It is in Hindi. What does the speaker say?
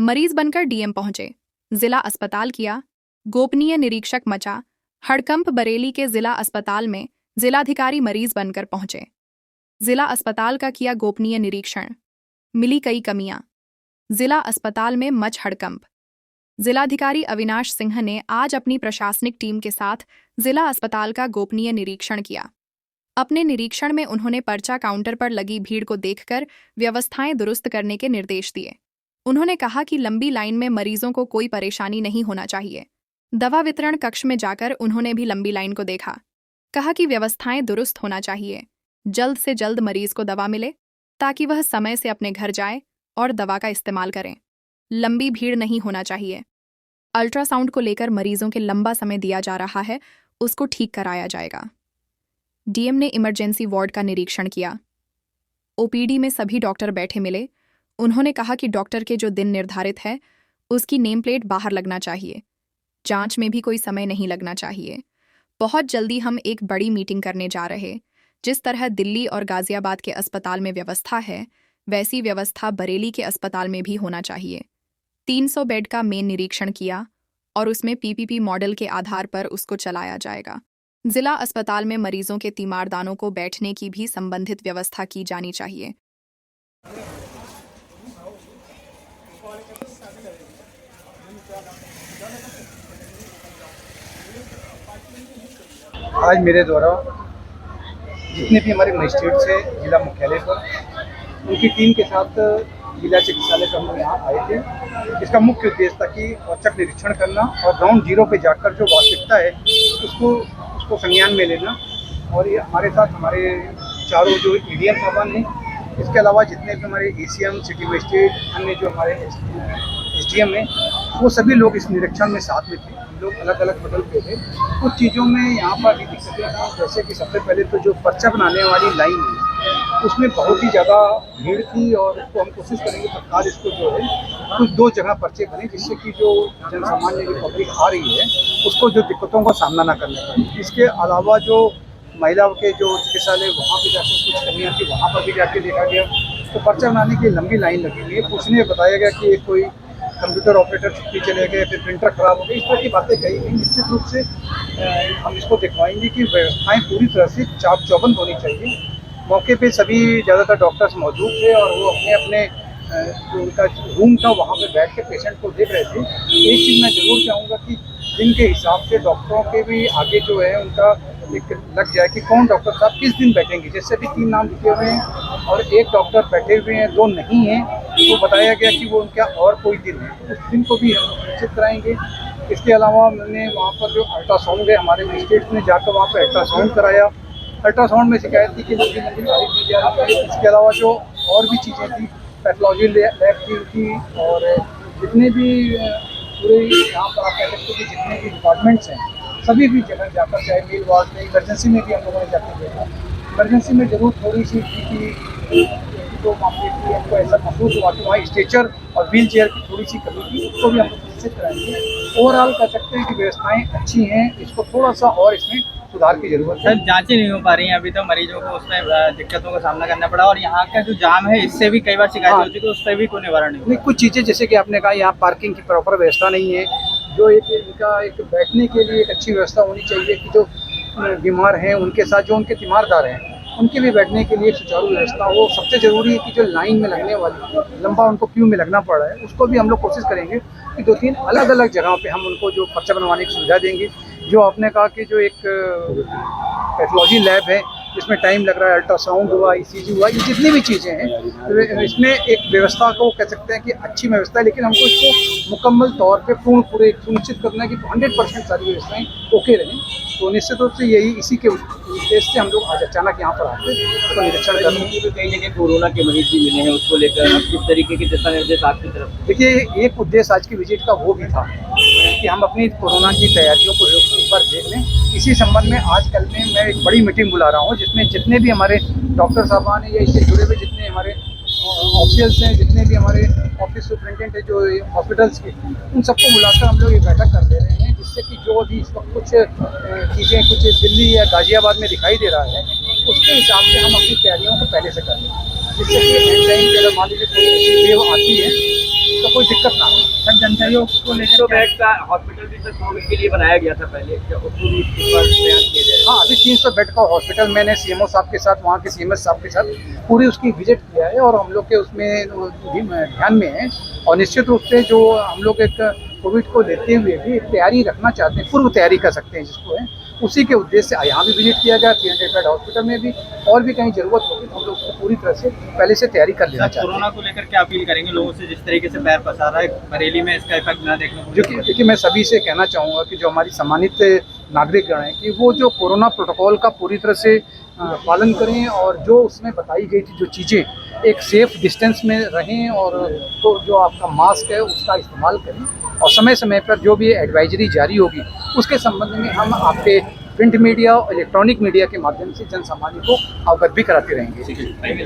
मरीज बनकर डीएम पहुंचे, जिला अस्पताल किया गोपनीय निरीक्षक मचा हड़कंप। बरेली के जिला अस्पताल में जिलाधिकारी मरीज बनकर पहुंचे, जिला अस्पताल का किया गोपनीय निरीक्षण, मिली कई कमियां, जिला अस्पताल में मच हड़कंप। जिलाधिकारी अविनाश सिंह ने आज अपनी प्रशासनिक टीम के साथ जिला अस्पताल का गोपनीय निरीक्षण किया। अपने निरीक्षण में उन्होंने पर्चा काउंटर पर लगी भीड़ को देखकर व्यवस्थाएं दुरुस्त करने के निर्देश दिए। उन्होंने कहा कि लंबी लाइन में मरीजों को कोई परेशानी नहीं होना चाहिए। दवा वितरण कक्ष में जाकर उन्होंने भी लंबी लाइन को देखा। कहा कि व्यवस्थाएं दुरुस्त होना चाहिए, जल्द से जल्द मरीज को दवा मिले ताकि वह समय से अपने घर जाए और दवा का इस्तेमाल करें। लंबी भीड़ नहीं होना चाहिए। अल्ट्रासाउंड को लेकर मरीजों के लंबा समय दिया जा रहा है, उसको ठीक कराया जाएगा। डीएम ने इमरजेंसी वार्ड का निरीक्षण किया। ओपीडी में सभी डॉक्टर बैठे मिले। उन्होंने कहा कि डॉक्टर के जो दिन निर्धारित है उसकी नेम प्लेट बाहर लगना चाहिए। जांच में भी कोई समय नहीं लगना चाहिए। बहुत जल्दी हम एक बड़ी मीटिंग करने जा रहे। जिस तरह दिल्ली और गाजियाबाद के अस्पताल में व्यवस्था है, वैसी व्यवस्था बरेली के अस्पताल में भी होना चाहिए। 300 बेड का मेन निरीक्षण किया और उसमें पीपीपी मॉडल के आधार पर उसको चलाया जाएगा। जिला अस्पताल में मरीजों के तीमारदानों को बैठने की भी संबंधित व्यवस्था की जानी चाहिए। आज मेरे द्वारा जितने भी हमारे मजिस्ट्रेट्स हैं जिला मुख्यालय पर, उनकी टीम के साथ जिला चिकित्सालय पर हम लोग यहाँ आए थे। इसका मुख्य उद्देश्य था कि औचक निरीक्षण करना और ग्राउंड जीरो पे जाकर जो वास्तविकता है उसको संज्ञान में लेना। और ये हमारे साथ हमारे चारों जो एडीएम साहबान हैं, इसके अलावा जितने भी हमारे एसीएम, सिटी मजिस्ट्रेट, अन्य जो हमारे एसडीएम हैं, वो सभी लोग इस निरीक्षण में साथ में थे। हम लोग अलग अलग बदल पे थे। कुछ चीज़ों में यहाँ पर भी दिक्कतें थी, जैसे कि सबसे पहले तो जो पर्चा बनाने वाली लाइन है उसमें बहुत ही ज़्यादा भीड़ थी और उसको हम कोशिश करेंगे तत्काल इसको जो है कुछ 2 जगह पर्चे बने, जिससे कि जो जनसामान्य जो पब्लिक आ रही है उसको जो दिक्कतों का सामना ना करना पड़े। इसके अलावा जो महिलाओं के जो चिकित्सालय वहाँ पर जाकर कुछ कमियाँ थी, वहाँ पर भी जाके देखा गया तो पर्चा बनाने की लंबी लाइन लगी हुई है। पूछने बताया गया कि कोई कंप्यूटर ऑपरेटर छुट्टी चले गए, फिर प्रिंटर खराब हो गई, इस तरह की बातें कही गई। निश्चित रूप से हम इसको दिखवाएंगे कि व्यवस्थाएं पूरी तरह से चाक चौबंद होनी चाहिए। मौके पे सभी ज़्यादातर डॉक्टर्स मौजूद थे और वो अपने अपने जो उनका रूम था वहाँ पे बैठ के पेशेंट को देख रहे थे। एक चीज़ मैं ज़रूर चाहूँगा कि दिन के हिसाब से डॉक्टरों के भी आगे जो है उनका एक लग जाए कि कौन डॉक्टर साहब किस दिन बैठेंगे। जैसे भी 3 नाम लिखे हुए हैं और एक डॉक्टर बैठे हुए हैं, 2 नहीं हैं, तो बताया गया कि वो उनका और कोई दिन है, तो उस दिन को भी हम निश्चित कराएंगे। इसके अलावा मैंने वहाँ पर जो अल्ट्रासाउंड है, हमारे मजिस्ट्रेट ने जाकर वहाँ पर अल्ट्रासाउंड कराया। अल्ट्रासाउंड में शिकायत थी कि लंबी तारीख दी जा रही है। इसके अलावा जो और भी चीज़ें थी, पैथोलॉजी लैब की और जितने भी पूरे यहाँ पर आप कह सकते हो कि जितने भी डिपार्टमेंट्स हैं सभी भी जगह जाकर, चाहे मेल वार्ड में, इमरजेंसी में भी हम लोगों ने जाकर देखा। इमरजेंसी में ज़रूर थोड़ी सी थी जो मामले की हमको ऐसा महसूस हुआ कि वहाँ स्ट्रेचर और व्हील चेयर की थोड़ी सी कमी थी, उसको भी हम लोग निश्चित कराएंगे। ओवरऑल कह सकते हैं कि व्यवस्थाएँ अच्छी हैं, इसको थोड़ा सा और इसमें सुधार की जरूरत है। जांचें नहीं हो पा रही हैं अभी तो, मरीजों को उसमें दिक्कतों का सामना करना पड़ा और यहाँ का जो जाम है इससे भी कई बार शिकायत हो चुकी है, उस पर भी कोई निवारण नहीं। कुछ चीज़ें जैसे कि आपने कहा, यहाँ पार्किंग की प्रॉपर व्यवस्था नहीं है। जो इनका एक बैठने के लिए एक अच्छी व्यवस्था होनी चाहिए कि जो बीमार हैं उनके साथ जो उनके तीमारदार हैं उनके भी बैठने के लिए सुचारू व्यवस्था हो। सबसे ज़रूरी है कि जो लाइन में लगने वाली लंबा उनको क्यू में लगना पड़ रहा है, उसको भी हम लोग कोशिश करेंगे कि 2-3 अलग अलग जगहों पे हम उनको जो पर्चा बनवाने की सुविधा देंगे। जो आपने कहा कि जो एक पैथोलॉजी लैब है जिसमें टाइम लग रहा है, अल्ट्रासाउंड हुआ, ईसीजी हुआ, ये जितनी भी चीज़ें हैं इसमें एक व्यवस्था को कह सकते हैं कि अच्छी व्यवस्था है, लेकिन हमको इसको मुकम्मल तौर पे पूरे सुनिश्चित करना है कि 100% सारी व्यवस्थाएँ ओके रहें। तो निश्चित रूप से यही इसी के उद्देश्य से हम लोग आज अचानक यहाँ पर आते तो निरीक्षण कर रहे हैं। कई जगह कोरोना के मरीज भी मिले हैं, उसको लेकर किस तरीके के दिशा निर्देश आपकी तरफ? देखिए, एक उद्देश्य आज की विजिट का वो भी था कि हम अपनी कोरोना की तैयारियों को एक बार देख लें। इसी संबंध में आज कल में मैं एक बड़ी मीटिंग बुला रहा हूँ, जिसमें जितने भी हमारे डॉक्टर साहबान हैं या इससे जुड़े हुए जितने हमारे ऑफिशियल्स हैं, जितने भी हमारे ऑफिस सुपरिटेंडेंट हैं जो हॉस्पिटल्स के, उन सबको बुलाकर हम लोग एक बैठक कर दे रहे हैं, जिससे कि जो अभी इस वक्त कुछ चीज़ें कुछ दिल्ली या गाजियाबाद में दिखाई दे रहा है उसके हिसाब से हम अपनी तैयारियों को पहले से कर लें, जिससे कि टाइम पे अगर मान लीजिए कोई वेव आती है तो कोई दिक्कत ना हो। सर जनसहयोग को लेकर 300 बेड का हॉस्पिटल भी सर कोविड के लिए बनाया गया था पहले, जब उसको भी इस बार प्रयास किया जाए। हाँ, अभी 300 बेड का हॉस्पिटल मैंने सीएमओ साहब के साथ, वहाँ के सीएमएस साहब के साथ पूरी उसकी विजिट किया है और हम लोग के उसमें ध्यान में है। और निश्चित रूप से जो हम लोग एक कोविड को लेते हुए भी एक तैयारी रखना चाहते हैं, पूर्व तैयारी कर सकते हैं जिसको है, उसी के उद्देश्य से यहाँ भी विजिट किया गया। 300 बेड हॉस्पिटल में भी और भी कहीं जरूरत होगी तो हम लोग उसको पूरी तरह से पहले से तैयारी कर लेना सर चाहते हैं। कोरोना को लेकर क्या अपील करेंगे लोगों से, जिस तरीके से पैर पसार रहा है बरेली में, इसका इफेक्ट ना देखने को जो कि देखिए, मैं सभी से कहना चाहूँगा कि जो हमारी सम्मानित नागरिकगण हैं कि वो जो कोरोना प्रोटोकॉल का पूरी तरह से पालन करें और जो उसमें बताई गई थी जो चीज़ें, एक सेफ डिस्टेंस में रहें और तो जो आपका मास्क है उसका इस्तेमाल करें और समय समय पर जो भी एडवाइजरी जारी होगी उसके संबंध में हम आपके प्रिंट मीडिया और इलेक्ट्रॉनिक मीडिया के माध्यम से जन सामान्य को अवगत भी कराते रहेंगे।